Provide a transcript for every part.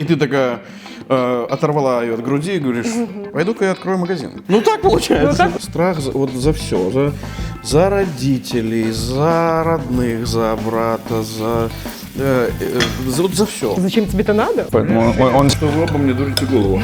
ты такая оторвала ее от груди и говоришь, пойду-ка я открою магазин. Ну так получается. Страх вот за все. За родителей, за родных, за брата, вот за все. Зачем тебе это надо? Поэтому он... Что вы оба мне дурите голову.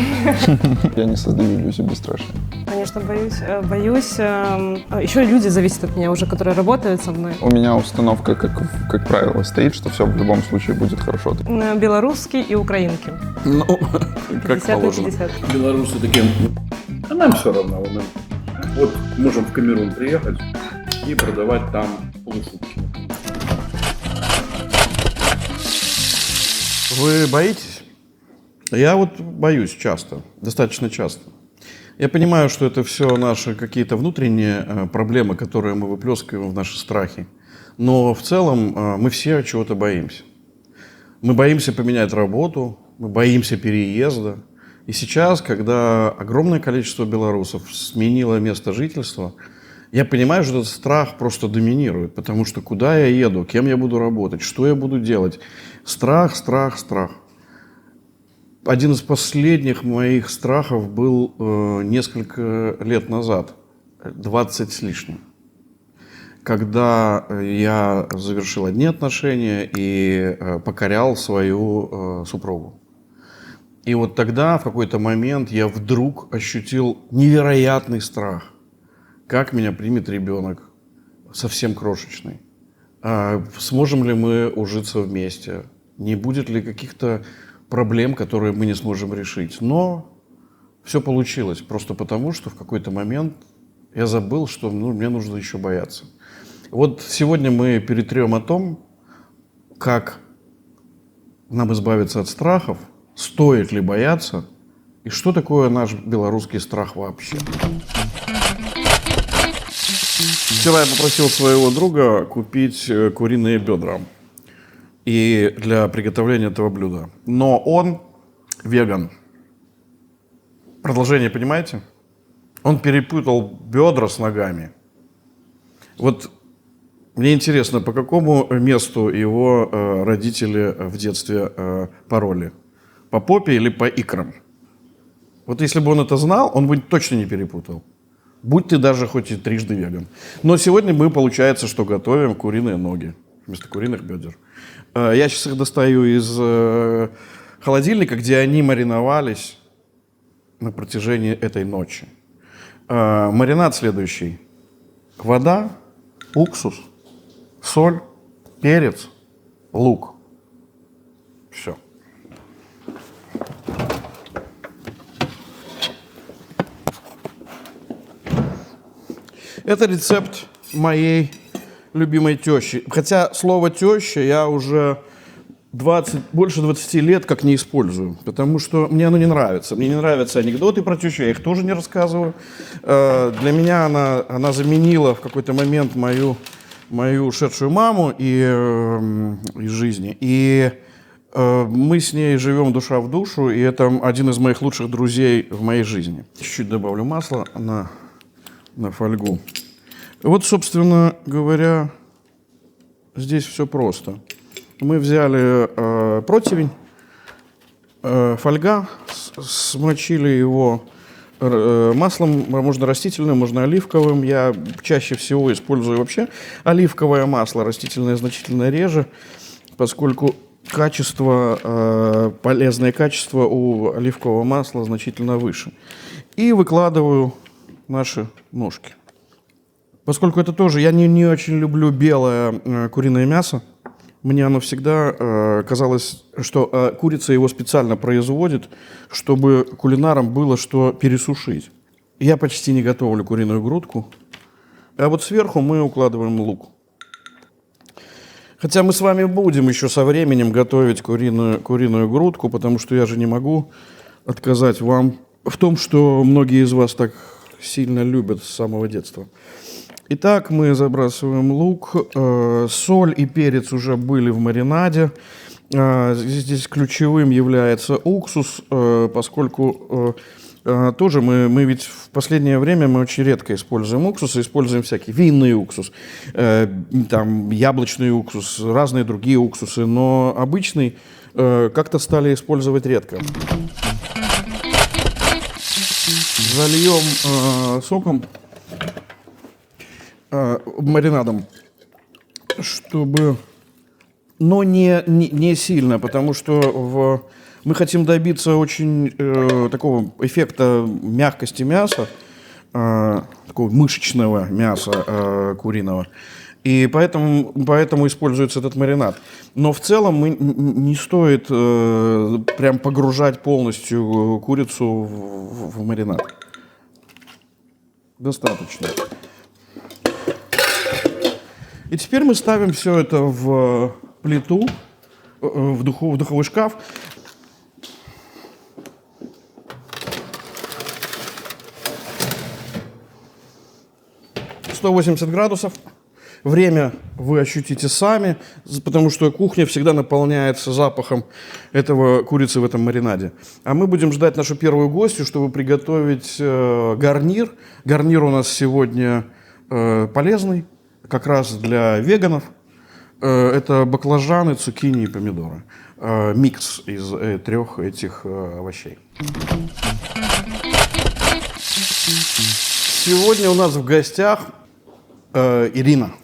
Я не создаю иллюзию бесстрашия. Конечно, боюсь. Еще люди зависят от меня уже, которые работают со мной. У меня установка, как правило, стоит, что все в любом случае будет хорошо. Белорусский и украинки. Ну, как 50 на положено. 50. Белорусы такие, а нам все равно. Вот можем в Камерун приехать и продавать там полушубки. Вы боитесь? Я вот боюсь часто, достаточно часто. Я понимаю, что это все наши какие-то внутренние проблемы, которые мы выплескиваем в наши страхи. Но в целом мы все чего-то боимся. Мы боимся поменять работу, мы боимся переезда. И сейчас, когда огромное количество белорусов сменило место жительства, я понимаю, что этот страх просто доминирует, потому что куда я еду, кем я буду работать, что я буду делать. Страх, страх, страх. Один из последних моих страхов был несколько лет назад, 20 с лишним, когда я завершил одни отношения и покорял свою супругу. И вот тогда, в какой-то момент, я вдруг ощутил невероятный страх. Как меня примет ребенок, совсем крошечный? Сможем ли мы ужиться вместе? Не будет ли каких-то проблем, которые мы не сможем решить? Но все получилось просто потому, что в какой-то момент я забыл, что мне нужно еще бояться. Вот сегодня мы перетрем о том, как нам избавиться от страхов, стоит ли бояться и что такое наш белорусский страх вообще. Вчера я попросил своего друга купить куриные бедра и для приготовления этого блюда. Но он веган. Продолжение понимаете? Он перепутал бедра с ногами. Вот мне интересно, по какому месту его родители в детстве пороли? По попе или по икрам? Вот если бы он это знал, он бы точно не перепутал. Будь ты даже хоть и трижды веган. Но сегодня мы, получается, что готовим куриные ноги вместо куриных бедер. Я сейчас их достаю из холодильника, где они мариновались на протяжении этой ночи. Маринад следующий. Вода, уксус, соль, перец, лук. Все. Это рецепт моей любимой тещи. Хотя слово «теща» я уже больше 20 лет как не использую, потому что мне оно не нравится. Мне не нравятся анекдоты про тещу, я их тоже не рассказываю. Для меня она заменила в какой-то момент мою ушедшую маму из жизни. И мы с ней живем душа в душу, и это один из моих лучших друзей в моей жизни. Чуть-чуть добавлю масла на фольгу. Вот, собственно говоря, здесь все просто. Мы взяли противень, фольга, смочили его маслом, можно растительным, можно оливковым. Я чаще всего использую вообще оливковое масло, растительное значительно реже, поскольку полезное качество у оливкового масла значительно выше. И выкладываю наши ножки. Поскольку это тоже, я не очень люблю белое куриное мясо, мне оно всегда казалось, что курица его специально производит, чтобы кулинарам было что пересушить. Я почти не готовлю куриную грудку, а вот сверху мы укладываем лук. Хотя мы с вами будем еще со временем готовить куриную грудку, потому что я же не могу отказать вам в том, что многие из вас так сильно любят с самого детства. Итак, мы забрасываем лук. Соль и перец уже были в маринаде. Здесь ключевым является уксус, поскольку тоже мы ведь в последнее время мы очень редко используем уксус, используем всякий винный уксус, там, яблочный уксус, разные другие уксусы, но обычный как-то стали использовать редко. Зальем соком, маринадом, чтобы... Но не сильно, потому что мы хотим добиться очень такого эффекта мягкости мяса, такого мышечного мяса куриного. И поэтому используется этот маринад. Но в целом не стоит прям погружать полностью курицу в маринад. Достаточно. И теперь мы ставим все это в плиту, в духовой шкаф. «180 градусов». Время вы ощутите сами, потому что кухня всегда наполняется запахом этого курицы в этом маринаде. А мы будем ждать нашу первую гостью, чтобы приготовить гарнир. Гарнир у нас сегодня полезный, как раз для веганов. Это баклажаны, цукини и помидоры. Микс из трех этих овощей. Сегодня у нас в гостях Ирина.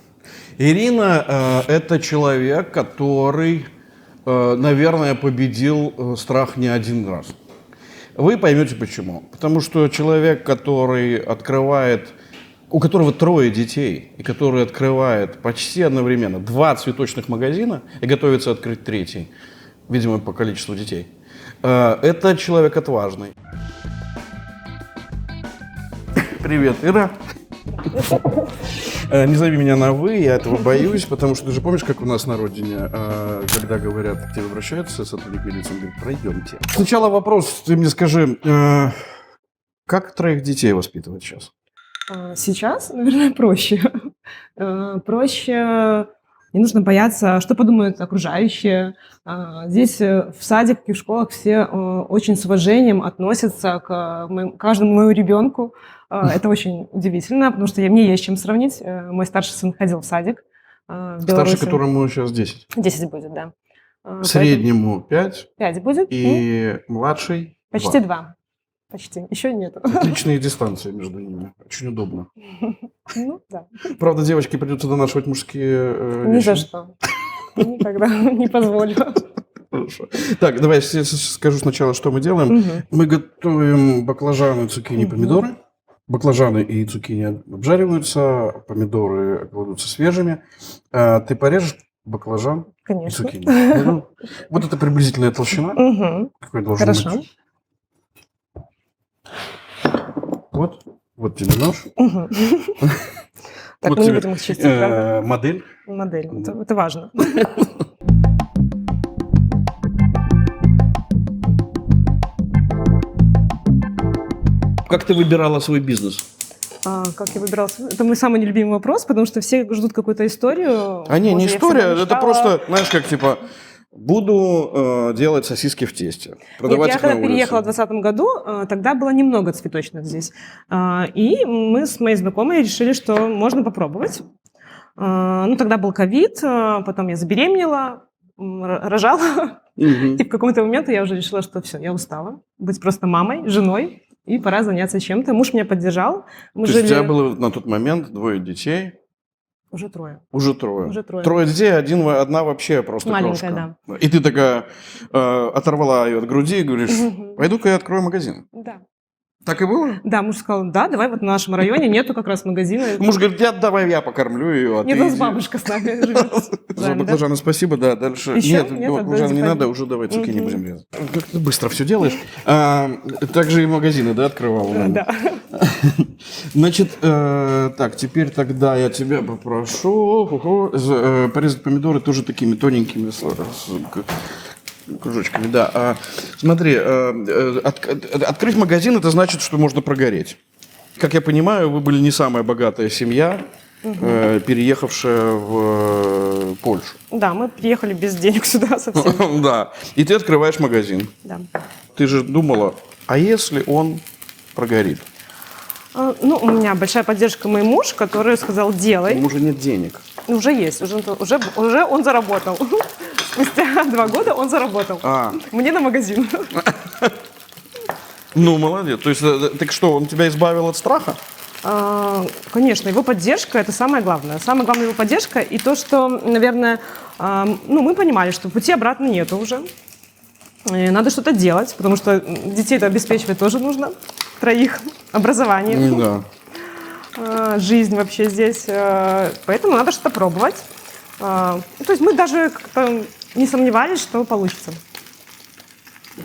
Ирина – это человек, который, наверное, победил страх не один раз. Вы поймете почему. Потому что человек, который открывает, у которого 3 детей, и который открывает почти одновременно 2 цветочных магазина и готовится открыть 3, видимо, по количеству детей, это человек отважный. Привет, Ира. Не зови меня на «вы», я этого боюсь, потому что ты же помнишь, как у нас на родине, когда говорят, к тебе обращаются сотрудник милиции, он говорит: пройдемте. Сначала вопрос, ты мне скажи, как 3 детей воспитывать сейчас? Сейчас, наверное, проще. Проще, не нужно бояться, что подумают окружающие. Здесь в садиках и в школах все очень с уважением относятся к каждому моему ребенку. Это очень удивительно, потому что мне есть чем сравнить. Мой старший сын ходил в садик в Беларуси. Старший, которому сейчас 10? 10 будет, да. Среднему 5? 5 будет. И младший? Почти 2. 2. Почти. Еще нет. Отличные дистанции между ними. Очень удобно. Ну, да. Правда, девочке придется донашивать мужские Ни вещи. за что. Никогда не позволю. Хорошо. Так, давай я скажу сначала, что мы делаем. Мы готовим баклажаны, цукини, помидоры. Баклажаны и цукини обжариваются, помидоры кладутся свежими. Ты порежешь баклажан и Конечно. цукини? Ну, вот это приблизительная толщина. Какой должен Хорошо. быть. Вот тебе нож. Так, Вот мы не тебе, будем их чистить, правда? модель. Модель. Это важно. Как ты выбирала свой бизнес? Как я выбирала? Это мой самый нелюбимый вопрос, потому что все ждут какую-то историю. Не Боже, я история, всегда это мечтала. просто, знаешь, как типа, буду делать сосиски в тесте. Продавать Нет, я их на когда переехала в улице. 2020 году, тогда было немного цветочных здесь. И мы с моей знакомой решили, что можно попробовать. Ну, тогда был ковид, потом я забеременела, рожала. И в каком-то момент я уже решила, что все, я устала быть просто мамой, женой, и пора заняться чем-то. Муж меня поддержал. Мы То жили... есть у тебя было на тот момент 2 детей? Уже 3. Уже 3. Уже 3. 3 детей, одна вообще просто Маленькая, крошка. да. И ты такая оторвала ее от груди и говоришь: пойду-ка я открою магазин. Да. Так и было? Да, муж сказал, да, давай, вот в нашем районе нету как раз магазина. Муж говорит: давай я покормлю ее, а Нет, ты у нас иди». бабушка с нами живет. За баклажаны спасибо, да, дальше. Еще? Нет, Нет, баклажаны не отдайте, надо, уже давай цукини Мгм. будем резать. Как ты быстро все делаешь. Также и магазины, да, открывал? Да. Значит, так, теперь тогда я тебя попрошу порезать помидоры тоже такими тоненькими кружочками, да. Смотри, открыть магазин – это значит, что можно прогореть. Как я понимаю, вы были не самая богатая семья, переехавшая в Польшу. Да, мы приехали без денег сюда совсем. Да. И ты открываешь магазин. Да. Ты же думала, а если он прогорит? Ну, у меня большая поддержка мой муж, который сказал, У делай. мужа нет денег. Уже есть, уже он заработал. спустя 2 года он заработал. Мне на магазин. Ну, молодец. То есть, так что, он тебя избавил от страха? Конечно, его поддержка – это самое главное. Самое главное его поддержка и то, что, наверное, мы понимали, что пути обратно нету уже. И надо что-то делать, потому что детей-то обеспечивать тоже нужно. 3 образование, Да. жизнь вообще здесь. Поэтому надо что-то пробовать. То есть мы даже как-то не сомневались, что получится.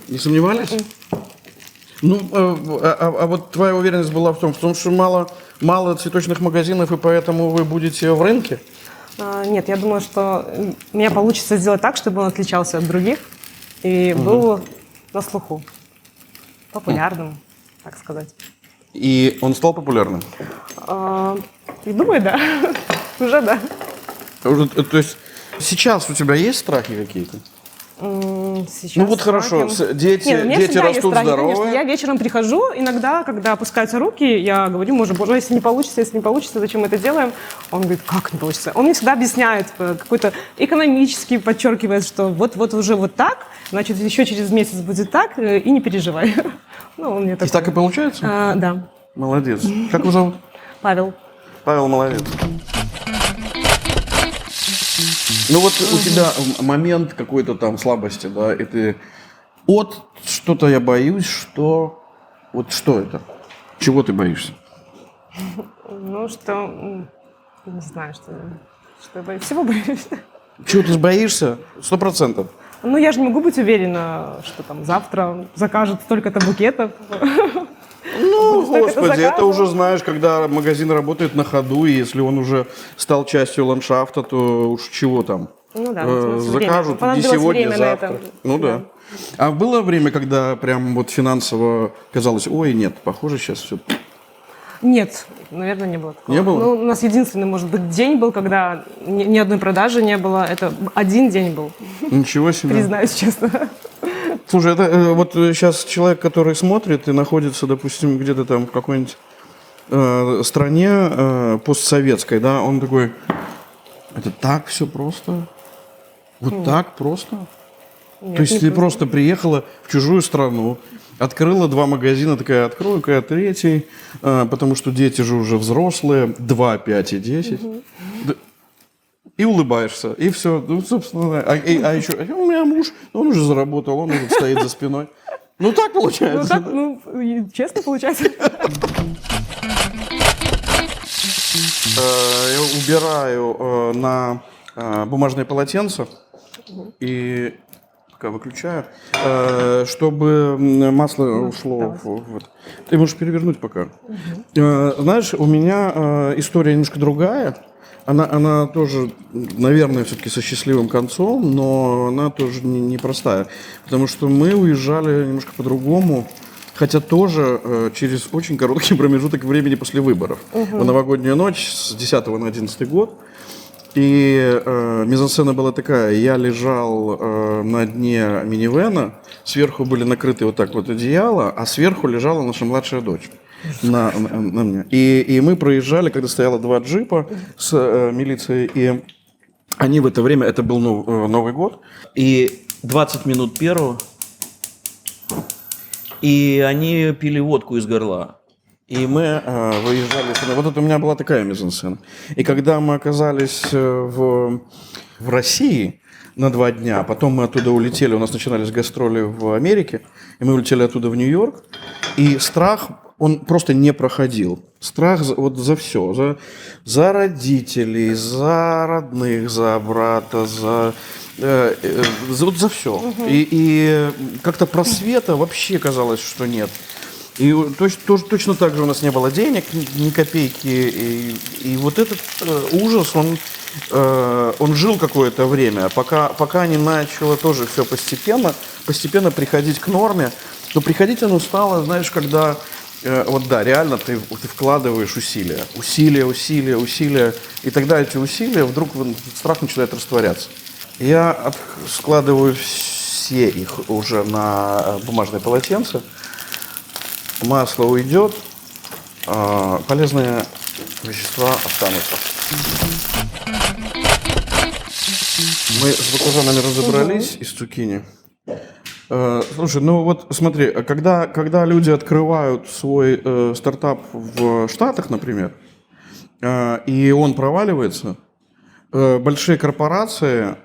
Не сомневались? Ну, а вот твоя уверенность была в том, что мало цветочных магазинов, и поэтому вы будете в рынке? Нет, я думаю, что у меня получится сделать так, чтобы он отличался от других и был на слуху, популярным, так сказать. И он стал популярным? Думаю, да. Уже да. То есть сейчас у тебя есть страхи какие-то? Сейчас Ну вот хорошо, дети растут здоровые. Конечно. Я вечером прихожу, иногда, когда опускаются руки, я говорю мужу: боже, если не получится, зачем мы это делаем? Он говорит: как не получится? Он мне всегда объясняет, какой-то экономически подчеркивает, что вот уже вот так, значит, еще через месяц будет так, и не переживай. Ну, он мне И так и получается? Да. Молодец. Как его зовут? Павел. Павел молодец. Ну вот у тебя момент какой-то там слабости, да, и ты что-то я боюсь, что... Вот что это? Чего ты боишься? Ну, что... Не знаю, что я боюсь. Всего боюсь. Чего ты боишься? 100%. Ну, я же не могу быть уверена, что там завтра закажут столько-то букетов. Ну, господи, это заказов. уже знаешь, когда магазин работает на ходу, и если он уже стал частью ландшафта, то уж чего там. Ну да, закажут не понадобилось сегодня, время завтра. на это. Ну да. А было время, когда прям вот финансово казалось: ой, нет, похоже, сейчас все. Нет, наверное, не было такого. Не было? Ну, у нас единственный, может быть, день был, когда ни одной продажи не было. Это один день был, Ничего себе. признаюсь честно. Слушай, это вот сейчас человек, который смотрит и находится, допустим, где-то там в какой-нибудь стране постсоветской, да, он такой: это так все просто? Вот так просто? Нет, То есть не ты просто приехала в чужую страну, открыла 2 магазина, такая: открою-ка я 3, потому что дети же уже взрослые, 2, 5 и 10. И улыбаешься, и все. Ну, собственно, а еще у меня муж, он уже заработал, он уже стоит за спиной. Ну так получается. Ну, так, честно получается. Я убираю на бумажные полотенца и пока выключаю, чтобы масло ушло в это. Ты можешь перевернуть пока. Знаешь, у меня история немножко другая. Она тоже, наверное, все-таки со счастливым концом, но она тоже непростая. Потому что мы уезжали немножко по-другому, хотя тоже через очень короткий промежуток времени после выборов. В новогоднюю ночь с 10 на 11 год. И мизансцена была такая: я лежал на дне минивэна, сверху были накрыты вот так вот одеяла, а сверху лежала наша младшая дочь. На мне. И мы проезжали, когда стояло 2 джипа с милицией, и они в это время, это был Новый год, и 20 минут первого, и они пили водку из горла. И мы выезжали сюда. Вот это у меня была такая мизансцена. И когда мы оказались в России на 2 дня, потом мы оттуда улетели, у нас начинались гастроли в Америке, и мы улетели оттуда в Нью-Йорк, и страх, он просто не проходил. Страх вот за все. За родителей, за родных, за брата, за все. И как-то просвета вообще казалось, что нет. И точно так же у нас не было денег, ни копейки. И вот этот ужас, он жил какое-то время, пока не начало тоже все постепенно приходить к норме. Но приходить оно стало, знаешь, когда вот да, реально ты вкладываешь усилия, и тогда эти усилия, вдруг страх начинает растворяться. Я складываю все их уже на бумажное полотенце. Масло уйдет, полезные вещества останутся. Мы с баклажанами разобрались из цукини. Слушай, ну вот смотри, когда люди открывают свой стартап в Штатах, например, и он проваливается, большие корпорации,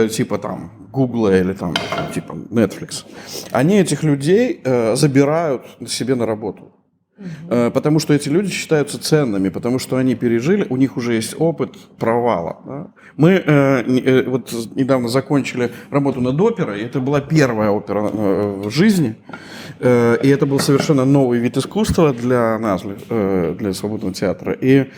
типа там Google или там типа Netflix, они этих людей забирают себе на работу. Потому что эти люди считаются ценными, потому что они пережили, у них уже есть опыт провала. Да? Мы вот недавно закончили работу над оперой, это была первая опера в жизни, и это был совершенно новый вид искусства для нас, для свободного театра. И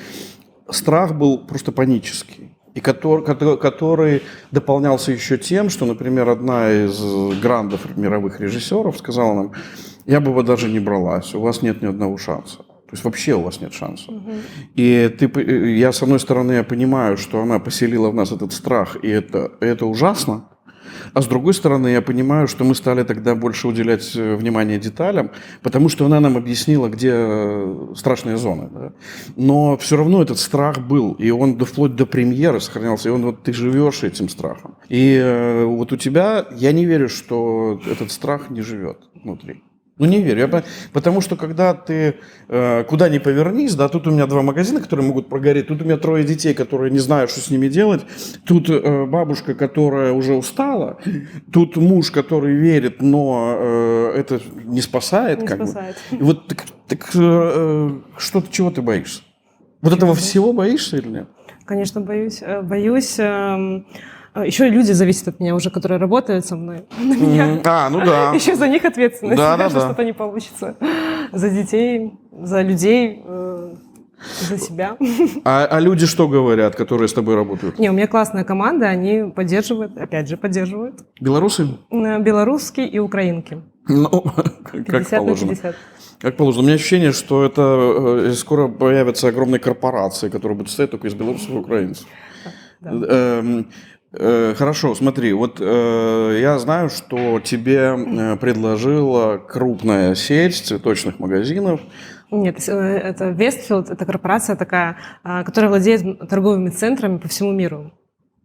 страх был просто панический, и который дополнялся еще тем, что, например, одна из грандов мировых режиссеров сказала нам: я бы даже не бралась, у вас нет ни одного шанса. То есть вообще у вас нет шанса. И я, с одной стороны, я понимаю, что она поселила в нас этот страх, и это ужасно. А с другой стороны, я понимаю, что мы стали тогда больше уделять внимание деталям, потому что она нам объяснила, где страшные зоны. Да? Но все равно этот страх был, и он вплоть до премьеры сохранялся, и ты живешь этим страхом. И вот у тебя, я не верю, что этот страх не живет внутри. Ну, не верю. Потому что, когда ты куда ни повернись, да, тут у меня 2 магазина, которые могут прогореть, тут у меня 3 детей, которые не знают, что с ними делать, тут бабушка, которая уже устала, тут муж, который верит, но это не спасает. Не спасает. Бы. И вот чего ты боишься? Вот этого всего боишься или нет? Конечно, боюсь. Боюсь. Еще и люди зависят от меня уже, которые работают со мной. На меня. Ну да. Еще за них ответственность, да, что что-то не получится. За детей, за людей, за себя. А люди что говорят, которые с тобой работают? Не, у меня классная команда, они поддерживают, опять же, поддерживают. Белорусы? Белорусские и украинки. Ну, 50 как положено. на 50. Как положено. У меня ощущение, что это скоро появятся огромные корпорации, которые будут состоять только из белорусов и украинцев. Да. Хорошо, смотри, вот я знаю, что тебе предложила крупная сеть цветочных магазинов. Нет, это Westfield, это корпорация такая, которая владеет торговыми центрами по всему миру.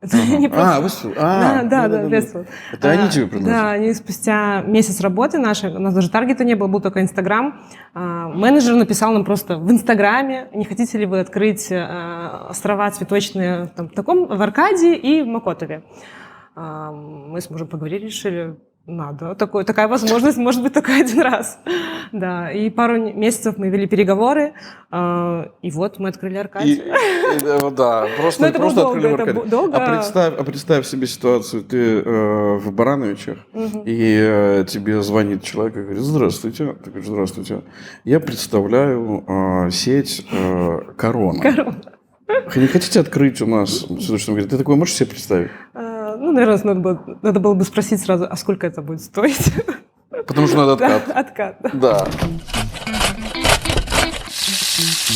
Это не просто... Westfield. Да, Westfield. Это они тебе предложили? Да, они спустя месяц работы нашей, у нас даже таргета не было, был только Инстаграм. Менеджер написал нам просто в Инстаграме: не хотите ли вы открыть острова цветочные в Аркадии и в Мокотове. Мы с мужем поговорили, решили, надо. Такая возможность может быть только один раз. Да, и пару месяцев мы вели переговоры, и вот мы открыли Аркадию. Да, просто открыли Аркадию. Долго. А представь себе ситуацию, ты в Барановичах, и тебе звонит человек и говорит: здравствуйте. Ты говоришь: здравствуйте. Я представляю сеть «Корона». Не хотите открыть у нас цветочный магазин? Ты такой можешь себе представить? Ну, наверное, надо было бы спросить сразу, а сколько это будет стоить? Потому что надо откат. Откат, да. Да.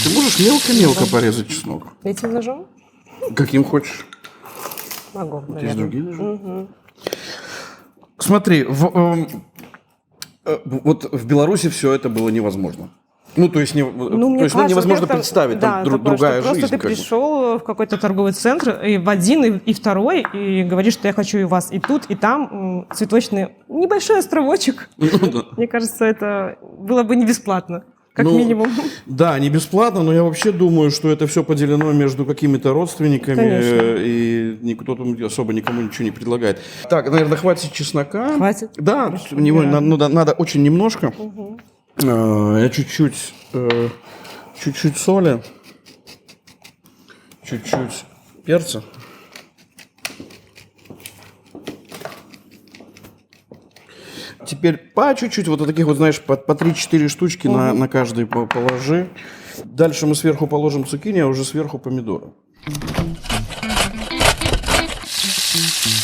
Ты можешь мелко-мелко порезать чеснок? Этим ножом? Каким хочешь. Могу, наверное. Есть другие ножи? Смотри, вот в Беларуси все это было невозможно. Ну, то есть, невозможно представить, там другая жизнь. Просто ты пришел в какой-то торговый центр, и в один, и второй, и говоришь, что я хочу и у вас и тут, и там цветочный небольшой островочек. Мне кажется, это было бы не бесплатно, как минимум. Да, не бесплатно, но я вообще думаю, что это все поделено между какими-то родственниками, конечно. И никто там особо никому ничего не предлагает. Так, наверное, хватит чеснока. Хватит? Да, надо очень немножко. Я чуть-чуть соли, чуть-чуть перца. Теперь по чуть-чуть, вот таких вот, знаешь, по 3-4 штучки на каждый положи. Дальше мы сверху положим цукини, а уже сверху помидоры.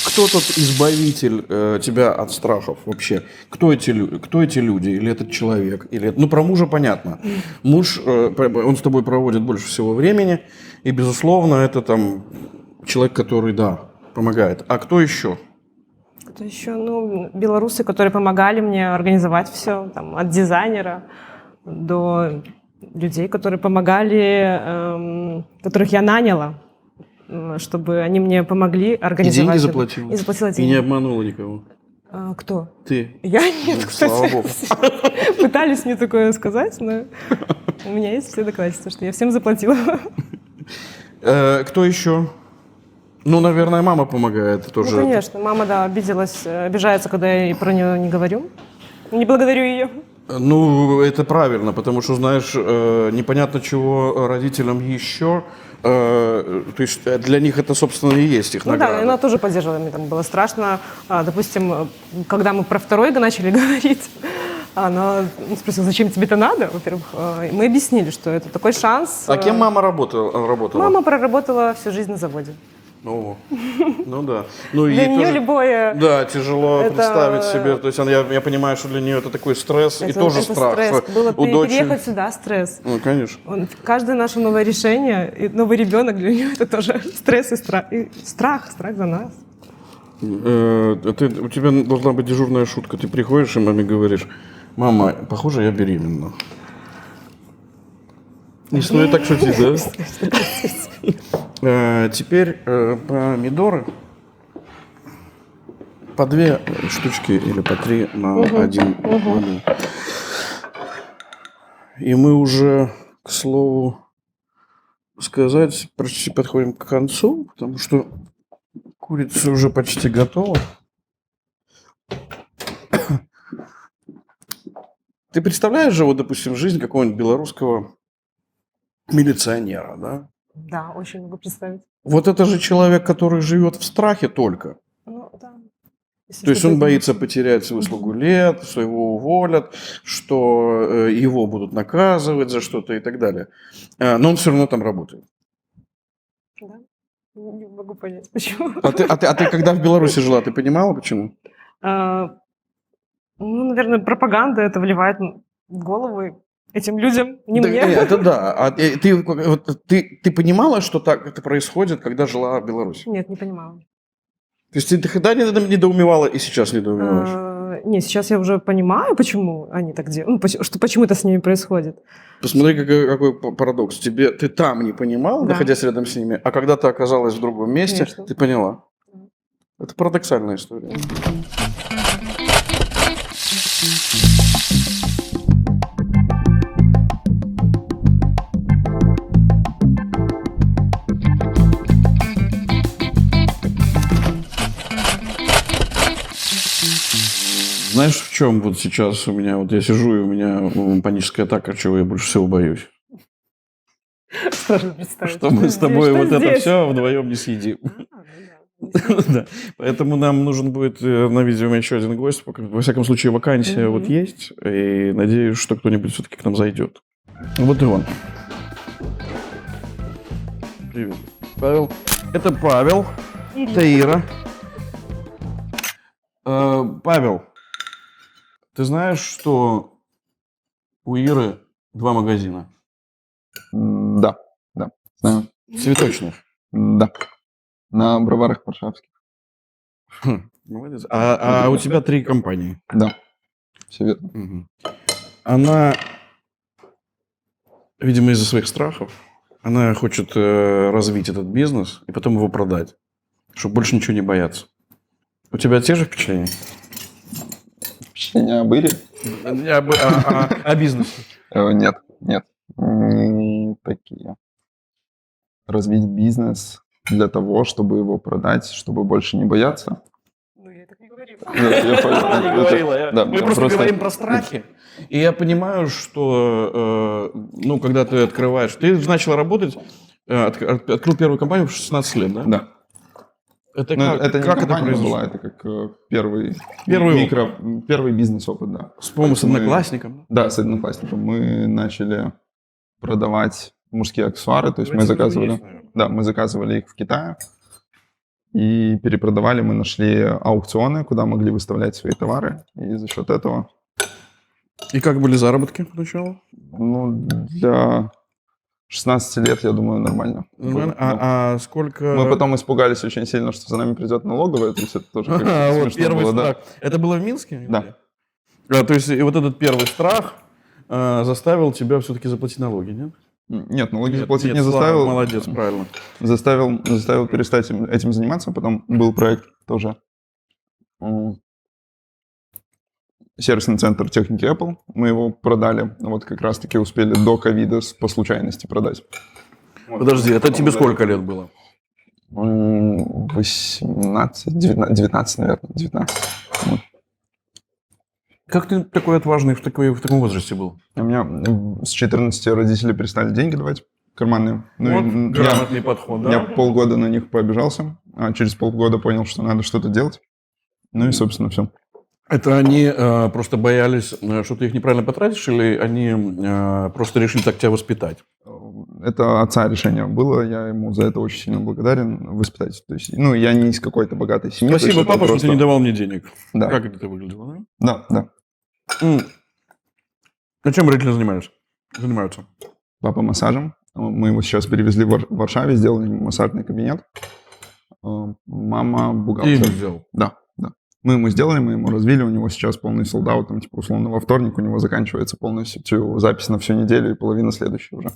Кто тот избавитель тебя от страхов вообще? Кто эти люди? Или этот человек? Ну, про мужа понятно. Муж, он с тобой проводит больше всего времени. И, безусловно, это там человек, который, да, помогает. А кто еще? Кто еще? Ну, белорусы, которые помогали мне организовать все. Там, от дизайнера до людей, которые помогали, которых я наняла. чтобы они мне помогли И организовать. деньги это. заплатила? И заплатила И деньги. не обманула никого? Кто? Ты? Я нет, Ну, кстати. слава богу. Пытались мне такое сказать, но у меня есть все доказательства, что я всем заплатила. Кто еще? Ну, наверное, мама помогает тоже. Ну, конечно. Мама, да, обижается, когда я про нее не говорю. Не благодарю ее. Ну, это правильно, потому что, знаешь, непонятно чего родителям еще. То есть для них это, собственно, и есть их Ну награда. да, она тоже поддерживала, мне там было страшно. Допустим, когда мы про второй начали говорить, она спросила, зачем тебе это надо, во-первых. Мы объяснили, что это такой шанс. А кем мама работала? Мама проработала всю жизнь на заводе. О, ну да. Ну, Для ей нее тоже, любое... да, тяжело это- представить себе. То есть я понимаю, что для нее это такой стресс и тоже это страх. стресс. Было У дочери- переехать сюда стресс. Ну, конечно. Каждое наше новое решение, и новый ребенок для нее это тоже стресс и страх. И страх за нас. У тебя должна быть дежурная шутка. Ты приходишь и маме говоришь: мама, похоже, я беременна. Не стоит так шутить, да? Теперь помидоры по 2 штучки или по 3 на 1 меню. И мы уже, к слову сказать, почти подходим к концу, потому что курица уже почти готова. Ты представляешь же, вот, допустим, жизнь какого-нибудь белорусского милиционера, да? Да, очень могу представить. Вот это же человек, который живет в страхе только. Ну, да. Если То есть что-то он боится изменится. потерять выслугу лет, что его уволят, что его будут наказывать за что-то и так далее. Но он все равно там работает. Да. Не могу понять, почему. А ты когда в Беларуси жила, ты понимала, почему? Ну, наверное, пропаганда это вливает в голову этим людям, не Да, мне. это да. А ты понимала, что так это происходит, когда жила в Беларуси? Нет, не понимала. То есть ты тогда недоумевала и сейчас недоумеваешь? Не, сейчас я уже понимаю, почему они так делают, ну, почему это с ними происходит. Посмотри, какой парадокс. Ты там не понимал, Да. находясь рядом с ними, а когда ты оказалась в другом месте, Конечно. ты поняла. Это парадоксальная история. Знаешь, в чем вот сейчас у меня, вот я сижу, и у меня паническая атака, чего я больше всего боюсь? Сложно представить. Что мы с тобой Что вот это здесь? все вдвоем не съедим. Ну да. Да. Поэтому нам нужен будет на видео еще один гость. Во всяком случае, вакансия вот есть. И надеюсь, что кто-нибудь все-таки к нам зайдет. Вот и он. Привет. Павел. Это Павел. Это Ира. Павел, ты знаешь, что у Иры 2 магазина Да, знаю. цветочных? Да. На броварах варшавских. Молодец. А у тебя 3 компании. Да. Все верно. Мгм. Она, видимо, из-за своих страхов, она хочет развить этот бизнес и потом его продать, чтобы больше ничего не бояться. У тебя те же впечатления? Впечатления об Ире? О бизнесе? Нет. Не такие. Развить бизнес для того, чтобы его продать, чтобы больше не бояться. Ну, я так не говорила. Я понял. Не говорила я. Да, Мы просто говорим про страхи. И я понимаю, что, когда ты открываешь... Ты начал работать, открыл первую компанию в 16 лет, да? Да. Это Но как это не как это компания произошло? была, это как первый Первый первый бизнес-опыт, да. С одноклассником? Да, с одноклассником. Мы начали продавать мужские аксессуары, то есть мы заказывали их в Китае и перепродавали. Мы нашли аукционы, куда могли выставлять свои товары, и за счет этого... И как были заработки поначалу? Ну, для 16 лет, я думаю, нормально. Нормально. было. А сколько... Мы потом испугались очень сильно, что за нами придет налоговая, то есть это тоже как-то Вот смешно первый было, да. страх. Это было в Минске? Да. То есть и вот этот первый страх заставил тебя все-таки заплатить налоги, нет? Нет, налоги Нет, заплатить нет, не Слава, заставил. молодец, правильно. Заставил перестать этим заниматься. Потом был проект тоже. Сервисный центр техники Apple. Мы его продали. Вот как раз-таки успели до ковида по случайности продать. Подожди, это тебе сколько лет было? 18, 19, наверное. 19. Вот. Как ты такой отважный в таком возрасте был? У меня с 14 родители перестали деньги давать карманные. Ну, Вот и грамотный подход, да? я полгода на них пообижался, а через полгода понял, что надо что-то делать. Ну и, собственно, все. Это они просто боялись, что ты их неправильно потратишь, или они просто решили так тебя воспитать? Это отца решение было, я ему за это очень сильно благодарен, воспитать. То есть, ну, я не из какой-то богатой семьи. Спасибо, то есть папа, это что ты не давал мне денег. Да. Как это выглядело, да? Да, да. А чем родители занимаются? Папа массажем. Мы его сейчас перевезли в Варшаве, сделали ему массажный кабинет. Мама Ты бухгалтер. ему сделал? Да, да. Мы ему сделали, мы ему развили, у него сейчас полный солдаут, там, типа, условно, во вторник у него заканчивается полностью запись на всю неделю и половина следующей уже.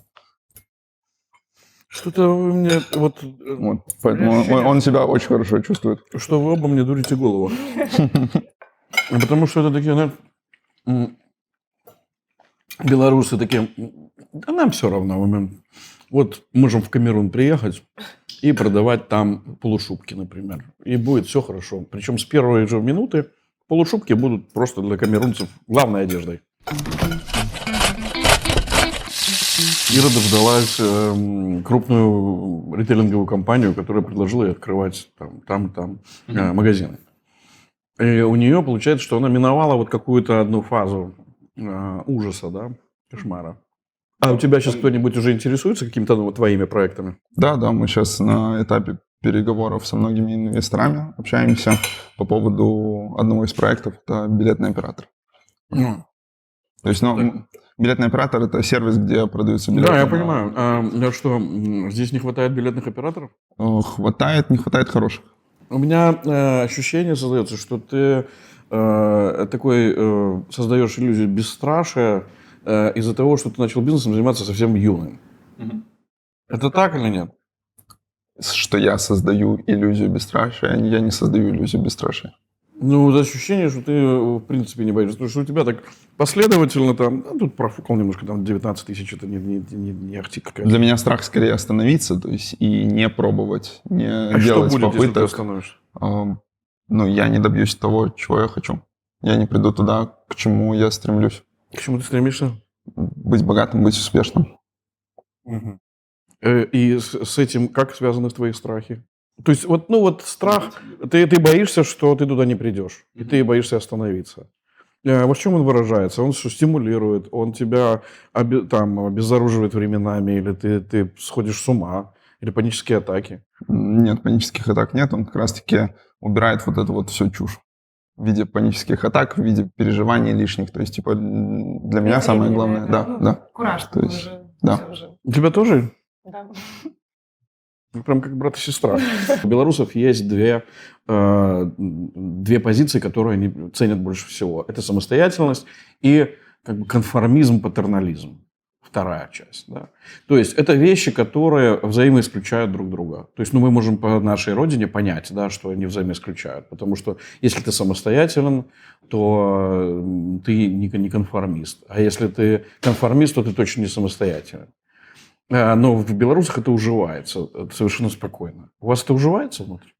Что-то вы мне вот... Вот, поэтому он себя очень хорошо чувствует. Что вы оба мне дурите голову. Потому что это такие, знаешь, белорусы такие, да нам все равно. Вот можем в Камерун приехать и продавать там полушубки, например. И будет все хорошо. Причем с первой же минуты полушубки будут просто для камерунцев главной одеждой. Ира дождалась крупную ритейлинговую компанию, которая предложила ей открывать там магазины. И у нее получается, что она миновала вот какую-то одну фазу ужаса, да, кошмара. А у тебя сейчас кто-нибудь уже интересуется какими-то твоими проектами? Да, мы сейчас на этапе переговоров со многими инвесторами общаемся по поводу одного из проектов, это билетный оператор. То есть, билетный оператор – это сервис, где продаются билеты. Да, я понимаю. А что, здесь не хватает билетных операторов? Хватает, не хватает хороших. У меня ощущение создается, что ты такой создаешь иллюзию бесстрашия из-за того, что ты начал бизнесом заниматься совсем юным. Это так или нет? Что я создаю иллюзию бесстрашия, я не создаю иллюзию бесстрашия. Ну, ощущение, что ты, в принципе, не боишься. Потому что у тебя так последовательно там, тут профукал немножко, там 19 тысяч, это не ахти какая-то. Для меня страх скорее остановиться, то есть и не пробовать, не А делать что будет, попыток. если ты остановишься? Я не добьюсь того, чего я хочу. Я не приду туда, к чему я стремлюсь. К чему ты стремишься? Быть богатым, быть успешным. Угу. И с этим как связаны твои страхи? То есть вот страх, ты боишься, что ты туда не придешь, и ты боишься остановиться. Вот в чем он выражается? Он что, стимулирует, он тебя обезоруживает временами, или ты сходишь с ума, или панические атаки? Нет, панических атак нет, он как раз-таки убирает вот эту вот всю чушь в виде панических атак, в виде переживаний лишних. То есть, типа, для меня самое главное... Да. Кураж. То есть, да. У тебя тоже? Да. Прям как брат и сестра. У белорусов есть две позиции, которые они ценят больше всего. Это самостоятельность и конформизм, патернализм. Вторая часть. Да. То есть это вещи, которые взаимоисключают друг друга. То есть мы можем по нашей родине понять, да, что они взаимоисключают. Потому что если ты самостоятелен, то ты не конформист. А если ты конформист, то ты точно не самостоятелен. Но в белорусах это уживается совершенно спокойно. У вас это уживается внутри?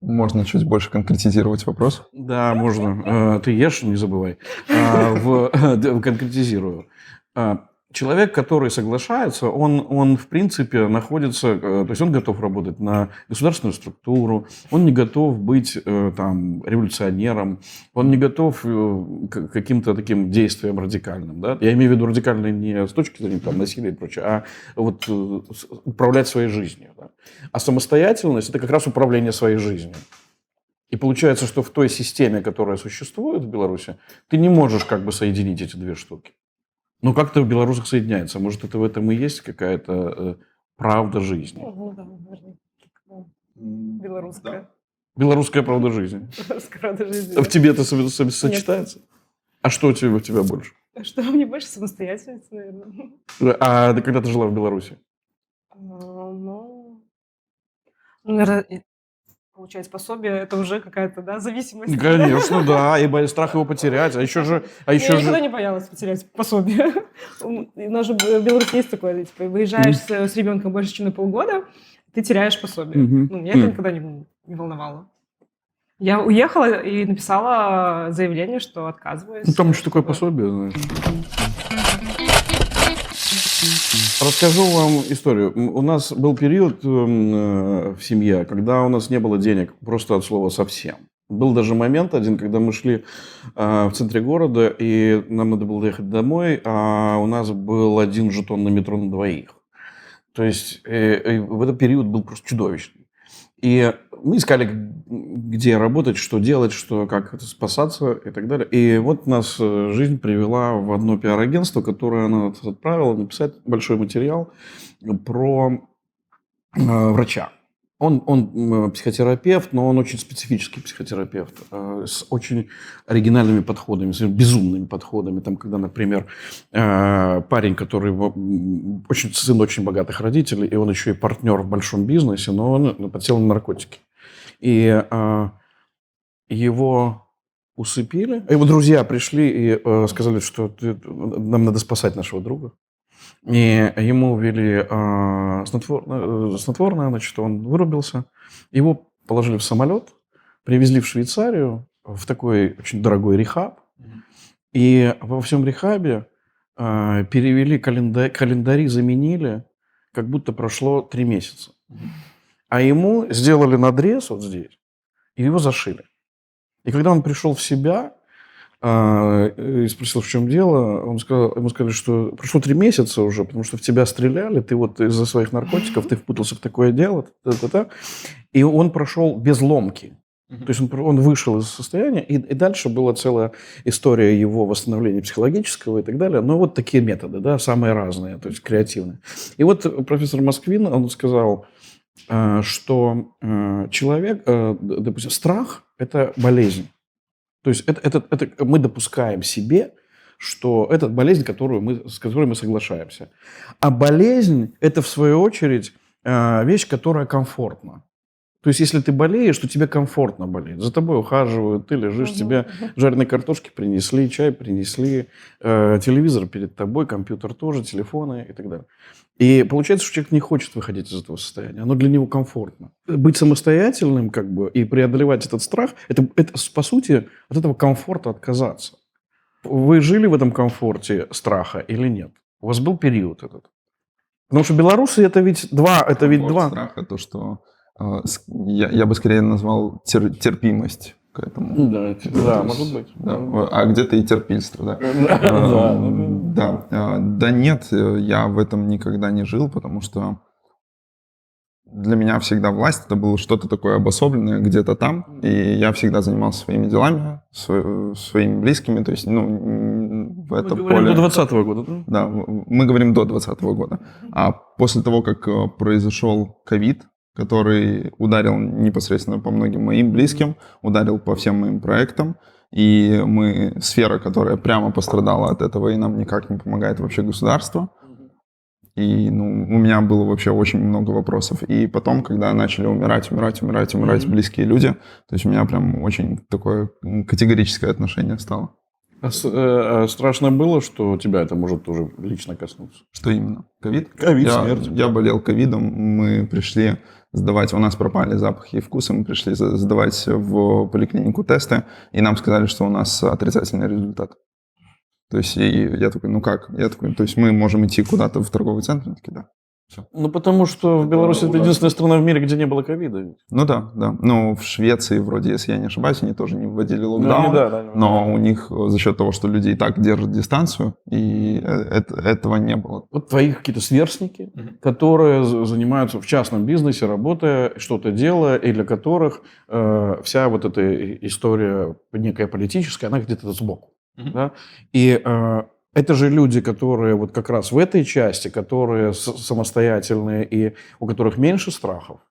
Можно чуть больше конкретизировать вопрос? Да, можно. Ты ешь, не забывай. Конкретизирую. Человек, который соглашается, он в принципе находится, то есть он готов работать на государственную структуру, он не готов быть революционером, он не готов к каким-то таким действиям радикальным. Да? Я имею в виду радикальные не с точки зрения насилия и прочее, а вот управлять своей жизнью. Да? А самостоятельность – это как раз управление своей жизнью. И получается, что в той системе, которая существует в Беларуси, ты не можешь соединить эти две штуки. Но как-то в белорусах соединяется. Может, это в этом и есть какая-то правда жизни? Ну да, наверное. Белорусская. Да. Белорусская правда жизни. Белорусская правда жизни. В тебе это сочетается? А что у тебя больше? Что мне больше самостоятельность, наверное. А ты когда ты жила в Беларуси? Ну, наверное, получается, пособие это уже какая-то, да, зависимость. Конечно, да, и страх его потерять. А еще же... Я никогда не боялась потерять пособие. У нас же в Беларуси есть такое, типа, выезжаешь с ребенком больше, чем на полгода, ты теряешь пособие. Ну, меня это никогда не волновало. Я уехала и написала заявление, что отказываюсь. Ну, там еще такое пособие, знаешь. Расскажу вам историю. У нас был период в семье, когда у нас не было денег, просто от слова совсем. Был даже момент один, когда мы шли в центре города, и нам надо было доехать домой, а у нас был 1 жетон на метро на двоих. То есть в этот период был просто чудовищный. И мы искали, где работать, что делать, как спасаться и так далее. И вот нас жизнь привела в одно пиар-агентство, которое нас отправило написать большой материал про врача. Он психотерапевт, но он очень специфический психотерапевт, с очень оригинальными подходами, с безумными подходами. Там, когда, например, парень, который сын очень богатых родителей, и он еще и партнер в большом бизнесе, но он подсел на наркотики. И его усыпили. Его друзья пришли и сказали, что нам надо спасать нашего друга. И ему ввели снотворное, значит, он вырубился. Его положили в самолет, привезли в Швейцарию, в такой очень дорогой рехаб. И во всем рехабе перевели календари, заменили, как будто прошло 3 месяца. А ему сделали надрез вот здесь, и его зашили. И когда он пришел в себя, и спросил, в чем дело, ему сказали, что прошло 3 месяца уже, потому что в тебя стреляли, ты вот из-за своих наркотиков, ты впутался в такое дело, и он прошел без ломки. То есть он вышел из состояния, и дальше была целая история его восстановления психологического и так далее. Но вот такие методы, да, самые разные, то есть креативные. И вот профессор Москвин, он сказал, что человек, допустим, страх – это болезнь. То есть это мы допускаем себе, что это болезнь, с которой мы соглашаемся. А болезнь – это, в свою очередь, вещь, которая комфортна. То есть если ты болеешь, то тебе комфортно болеть. За тобой ухаживают, ты лежишь, тебе жареные картошки принесли, чай принесли, телевизор перед тобой, компьютер тоже, телефоны и так далее. И получается, что человек не хочет выходить из этого состояния. Оно для него комфортно. Быть самостоятельным и преодолевать этот страх, это по сути от этого комфорта отказаться. Вы жили в этом комфорте страха или нет? У вас был период этот? Потому что белорусы это ведь два. Страха, то, что я бы скорее назвал терпимость к этому. Да, может быть. Да. А где-то и терпильство, да. Да нет, я в этом никогда не жил, потому что для меня всегда власть это было что-то такое обособленное где-то там, и я всегда занимался своими делами, своими близкими, то есть, в это поле... До 2020 года, да? Да, мы говорим до 2020 года. А после того, как произошел ковид, который ударил непосредственно по многим моим близким, ударил по всем моим проектам. И сфера, которая прямо пострадала от этого, и нам никак не помогает вообще государство. И у меня было вообще очень много вопросов. И потом, когда начали умирать близкие люди, то есть у меня прям очень такое категорическое отношение стало. Страшно было, что тебя это может тоже лично коснуться? Что именно? Ковид? Смерть. Я болел ковидом, мы пришли сдавать, у нас пропали запахи и вкусы, мы пришли сдавать в поликлинику тесты, и нам сказали, что у нас отрицательный результат. То есть я такой, как? То есть мы можем идти куда-то в торговый центр? Они такие, да. Все. Потому что в Беларуси это единственная страна в мире, где не было ковида. Да. Но в Швеции, вроде, если я не ошибаюсь, они тоже не вводили локдаун. Но у них за счет того, что люди и так держат дистанцию, и этого не было. Вот твои какие-то сверстники, которые занимаются в частном бизнесе, работая, что-то делая, и для которых вся вот эта история некая политическая, она где-то сбоку. Да? И это же люди, которые вот как раз в этой части, которые самостоятельные и у которых меньше страхов.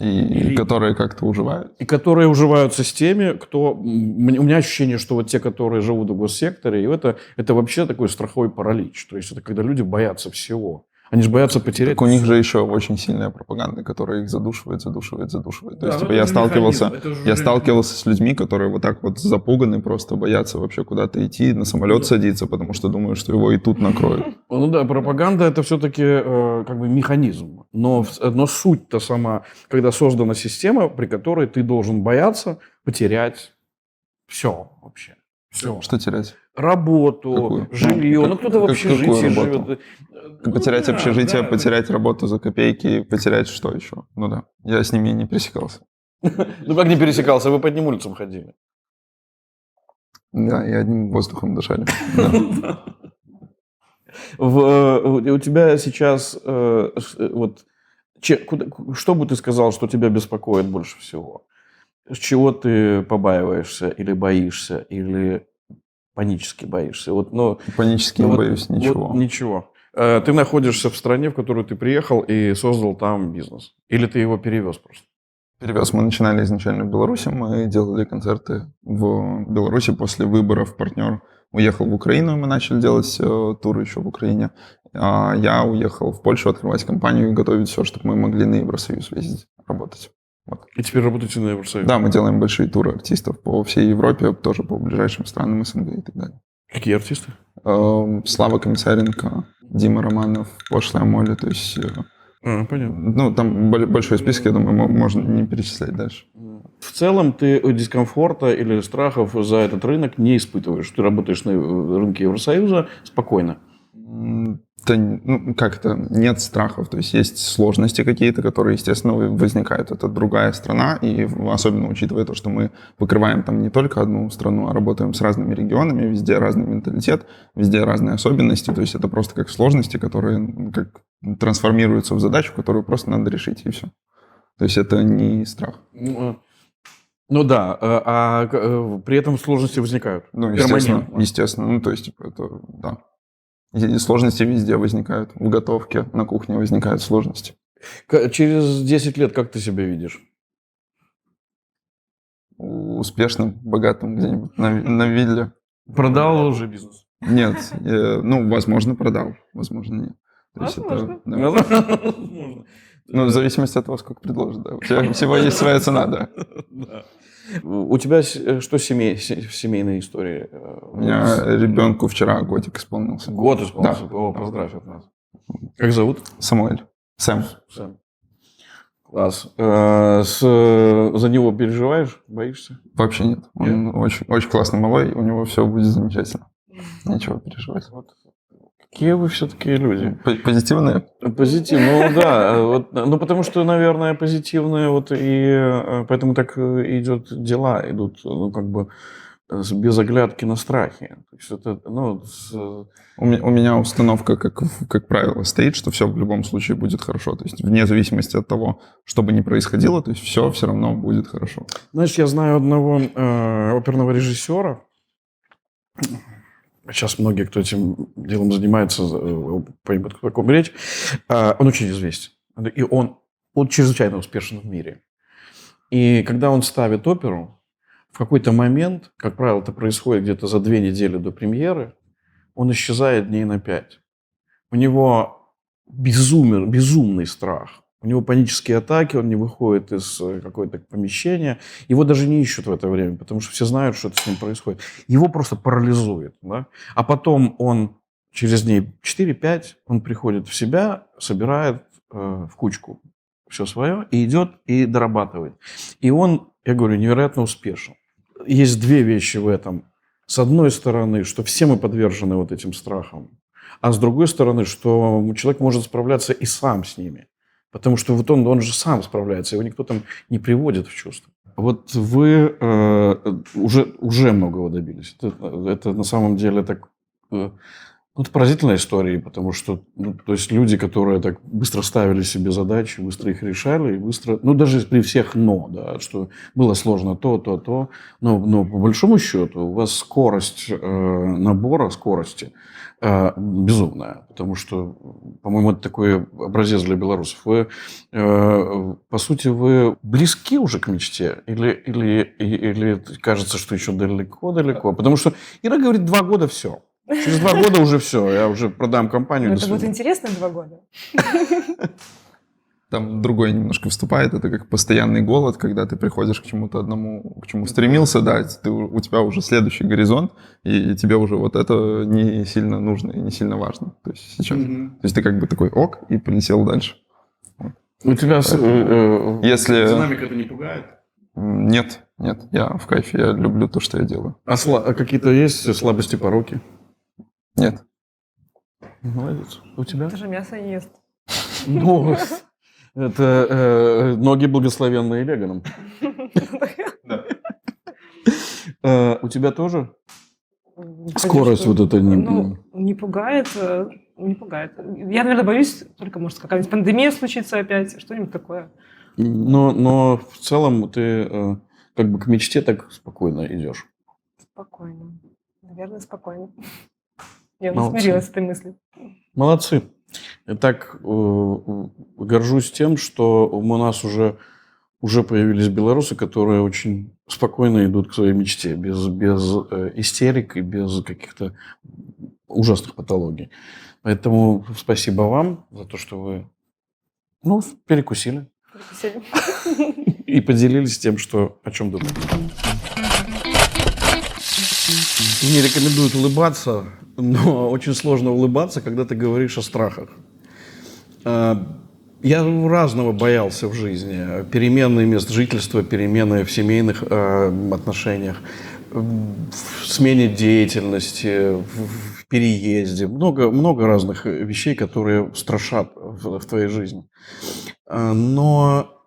И которые как-то уживают. И которые уживаются с теми, кто... У меня ощущение, что вот те, которые живут в госсекторе, и это вообще такой страховой паралич. То есть это когда люди боятся всего. Они же боятся потерять. Так у них же еще очень сильная пропаганда, которая их задушивает. То Да, есть, это я же механизм, сталкивался с людьми, которые вот так вот запуганы, просто боятся вообще куда-то идти, на самолет садиться, потому что думают, что его и тут накроют. Ну да, пропаганда это все-таки как бы механизм. Но суть-то сама, когда создана система, при которой ты должен бояться потерять все вообще. Все. Что терять? Работу, Какую? жилье. Ну, кто-то в общежитии живет. Потерять общежитие, да. потерять работу за копейки, потерять что еще? Ну да, я с ними не пересекался. Ну, как не пересекался, вы по одним улицам ходили. Да, и одним воздухом дышали. У тебя сейчас, вот, что бы ты сказал, что тебя беспокоит больше всего? С чего ты побаиваешься или боишься, или панически боишься? Вот, ну, Панически не боюсь ничего. Вот, ничего. Ты находишься в стране, в которую ты приехал и создал там бизнес? Или ты его перевез просто? Перевез. Мы начинали изначально в Беларуси, мы делали концерты в Беларуси. После выборов партнер уехал в Украину, и мы начали делать туры еще в Украине. А я уехал в Польшу открывать компанию и готовить все, чтобы мы могли на Евросоюз ездить, работать. Вот. И теперь работаете на Евросоюзе? Да, мы делаем большие туры артистов по всей Европе, тоже по ближайшим странам СНГ и так далее. Какие артисты? Слава Комиссаренко, Дима Романов, Пошлая Молли, то есть... Понятно. Ну, там большой список, я думаю, можно не перечислять дальше. В целом ты дискомфорта или страхов за этот рынок не испытываешь? Ты работаешь на рынке Евросоюза спокойно? Да, ну, как это, нет страхов, то есть есть сложности какие-то, которые, естественно, возникают. Это другая страна, и особенно учитывая то, что мы покрываем там не только одну страну, а работаем с разными регионами, везде разный менталитет, везде разные особенности, то есть это просто как сложности, которые как трансформируются в задачу, которую просто надо решить, и все. То есть это не страх. Ну да, при этом сложности возникают. Ну, естественно, ну, то есть, типа, это, да. И сложности везде возникают. В готовке, на кухне возникают сложности. Через 10 лет как ты себя видишь? Успешным, богатым где-нибудь на вилле. Продал уже бизнес? Нет, ну, возможно, продал, возможно, нет. То есть Возможно. Это, да. Возможно. Ну, в зависимости от того, сколько предложат, да. У тебя всего есть своя цена, да. Да. У тебя что в семейной истории? У меня ребенку вчера годик исполнился. Год исполнился? Да. О, поздравь от нас. Как зовут? Самуэль. Сэм. Класс. За него переживаешь? Боишься? Вообще нет. Он очень, очень классный малой, у него все будет замечательно. Нечего переживать. Какие вы все-таки люди? Позитивные? Позитивные, ну да. Вот, ну, потому что, наверное, позитивные, вот и поэтому так идут дела, идут, ну, как бы без оглядки на страхи. То есть это, ну, У меня установка, как правило, стоит, что все в любом случае будет хорошо. То есть вне зависимости от того, что бы ни происходило, то есть все равно будет хорошо. Знаешь, я знаю одного оперного режиссера. Сейчас многие, кто этим делом занимается, поймут, о каком речь. Он очень известен. И он чрезвычайно успешен в мире. И когда он ставит оперу, в какой-то момент, как правило, это происходит где-то за 2 недели до премьеры, он исчезает дней на 5. У него безумный страх. У него панические атаки, он не выходит из какого-то помещения. Его даже не ищут в это время, потому что все знают, что это с ним происходит. Его просто парализует. Да? А потом он через дней 4-5 он приходит в себя, собирает в кучку все свое и идет и дорабатывает. И он, я говорю, невероятно успешен. Есть 2 вещи в этом. С одной стороны, что все мы подвержены вот этим страхам. А с другой стороны, что человек может справляться и сам с ними. Потому что вот он же сам справляется, его никто там не приводит в чувство. Вот вы уже многого добились. Это на самом деле так Ну, это поразительная история, потому что, ну, то есть люди, которые так быстро ставили себе задачи, быстро их решали, и быстро, ну, даже при всех «но», да, что было сложно то, но по большому счету у вас скорость набора скорости безумная, потому что, по-моему, это такой образец для белорусов. Вы, по сути, вы близки уже к мечте или кажется, что еще далеко-далеко? Потому что Ира говорит, 2 года все. Через 2 года уже все, я уже продам компанию. Но до это будет свидания. интересно 2 года. Там другой немножко вступает, это как постоянный голод, когда ты приходишь к чему-то одному, к чему стремился, да, у тебя уже следующий горизонт, и тебе уже вот это не сильно нужно и не сильно важно, то есть сейчас. То есть ты как бы такой ок, и полетел дальше. У тебя Если... динамика это не пугает? Нет, я в кайфе, я люблю то, что я делаю. А какие-то есть слабости, пороки? Нет. Молодец. У тебя? Ты же мясо не ест. Ну, это ноги благословенные веганом. У тебя тоже? Скорость вот это не... Ну, не пугает, не пугает. Я, наверное, боюсь, только, может, какая-нибудь пандемия случится опять, что-нибудь такое. Но в целом ты как бы к мечте так спокойно идешь. Спокойно. Наверное, спокойно. Я Молодцы. смирилась с этой мыслью. Молодцы. Я так горжусь тем, что у нас уже появились белорусы, которые очень спокойно идут к своей мечте, без истерик и без каких-то ужасных патологий. Поэтому спасибо вам за то, что вы перекусили и поделились тем, о чем думаете. Мне рекомендуют улыбаться, но очень сложно улыбаться, когда ты говоришь о страхах. Я разного боялся в жизни. Перемены мест жительства, перемены в семейных отношениях, в смене деятельности, в переезде. Много разных вещей, которые страшат в твоей жизни. Но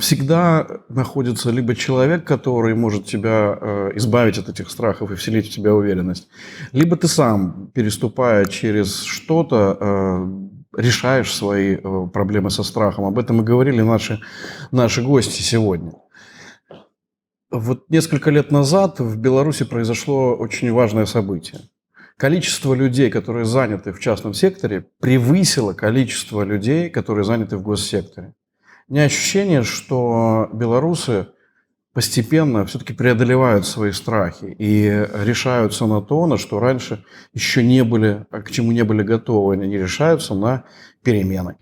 всегда находится либо человек, который может тебя избавить от этих страхов и вселить в тебя уверенность, либо ты сам, переступая через что-то, решаешь свои проблемы со страхом. Об этом и говорили наши гости сегодня. Вот несколько лет назад в Беларуси произошло очень важное событие. Количество людей, которые заняты в частном секторе, превысило количество людей, которые заняты в госсекторе. У меня ощущение, что белорусы постепенно все-таки преодолевают свои страхи и решаются на то, на что раньше еще не были, к чему не были готовы. Они решаются на перемены.